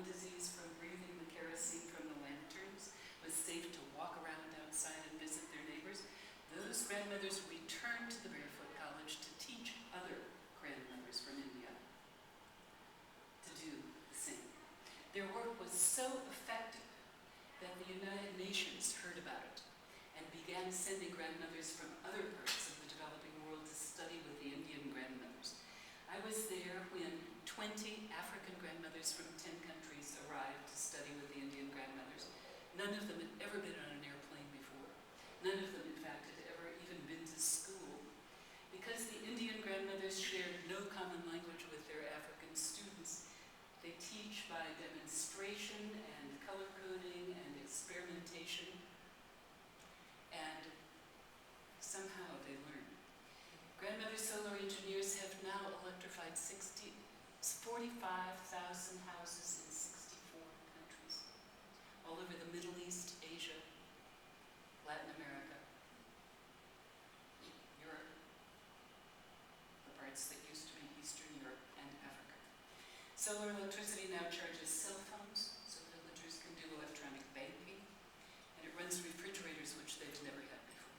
disease from breathing the kerosene from the lanterns, was safe to walk around outside and visit their neighbors, those grandmothers returned to the Barefoot College to teach other grandmothers from India to do the same. Their work was so effective that the United Nations heard about it and began sending grandmothers from other parts of the developing world to study with the Indian grandmothers. I was there when 20 African grandmothers from 10 countries arrived to study with the Indian grandmothers. None of them had ever been on an airplane before. None of them, in fact, had ever even been to school. Because the Indian grandmothers shared no common language with their African students, they teach by demonstration and color coding and experimentation, and somehow they learn. Grandmother solar engineers have now electrified 45,000 houses in 64 countries, all over the Middle East, Asia, Latin America, Europe, the parts that used to be Eastern Europe, and Africa. Solar electricity now charges cell phones, so villagers can do electronic banking, and it runs refrigerators, which they've never had before.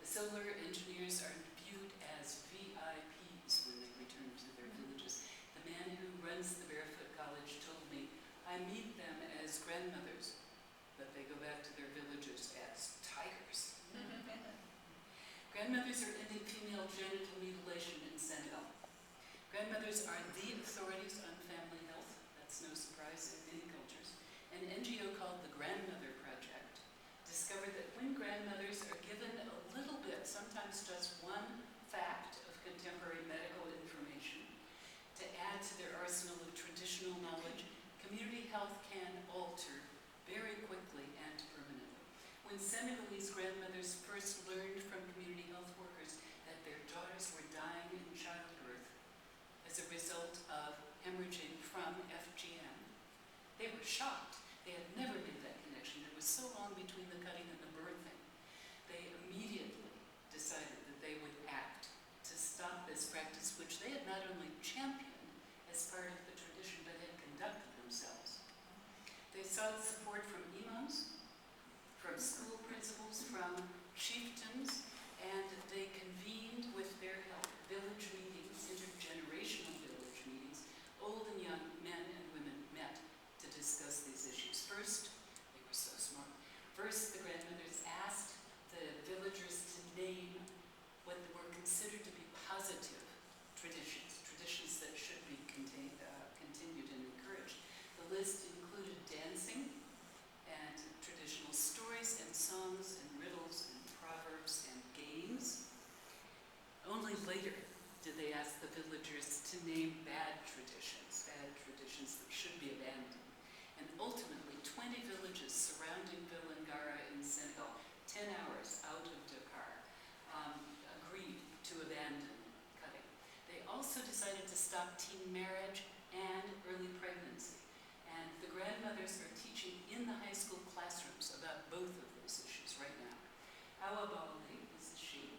The solar engineers are viewed as VIPs when they return to their villages. The man who runs the Barefoot College told me, I meet them as grandmothers, but they go back to their villages as tigers. Grandmothers are ending female genital mutilation in Senegal. Grandmothers are the authorities on family health. That's no surprise in many cultures. An NGO called the Grandmother Project discovered that when grandmothers are given a little bit, sometimes just one fact of contemporary medical information, to add to their arsenal of traditional knowledge, community health can alter very quickly and permanently. When Senegalese grandmothers first learned from community health workers that their daughters were dying in childbirth as a result of hemorrhaging from FGM, they were shocked. They had never made that connection. It was so long between the cutting and the birthing. They immediately decided that they would act to stop this practice, which they had not only championed as part of the tradition, but had conducted themselves. They sought support from imams, from school principals, from chieftains, and they convened with their help village meetings, intergenerational village meetings. Old and young men and women met to discuss these issues. First, they were so smart. First, the grandmothers asked the villagers to name what were considered to be positive traditions that should be continued and encouraged. The list included dancing and traditional stories and songs and riddles and proverbs and games. Only later did they ask the villagers to name bad traditions that should be abandoned. And ultimately, 20 villages surrounding Villangara in Senegal, 10 hours out of Dakar, agreed to abandon cutting. They also decided to stop teen marriage and early pregnancy. And the grandmothers are teaching in the high school classrooms about both of those issues right now. Awa Bali, this is she,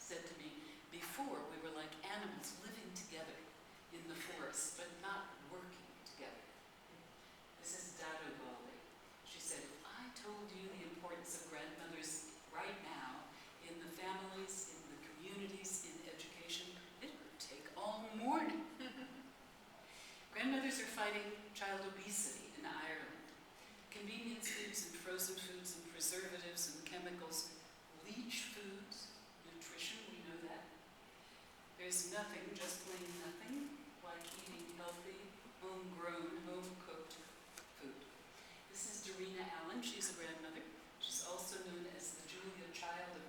said to me, before we were like animals living together in the forest, but not working together. This is Dado Bali. She said, if I told you the importance of grandmothers right now in the families, in the communities, in education, it would take all morning. Grandmothers are fighting child obesity in Ireland. Convenience foods and frozen foods and preservatives and chemicals leach foods, nutrition, we know that. There's nothing, just plain nothing, like eating healthy, homegrown, home-cooked food. This is Darina Allen. She's a grandmother. She's also known as the Julia Child of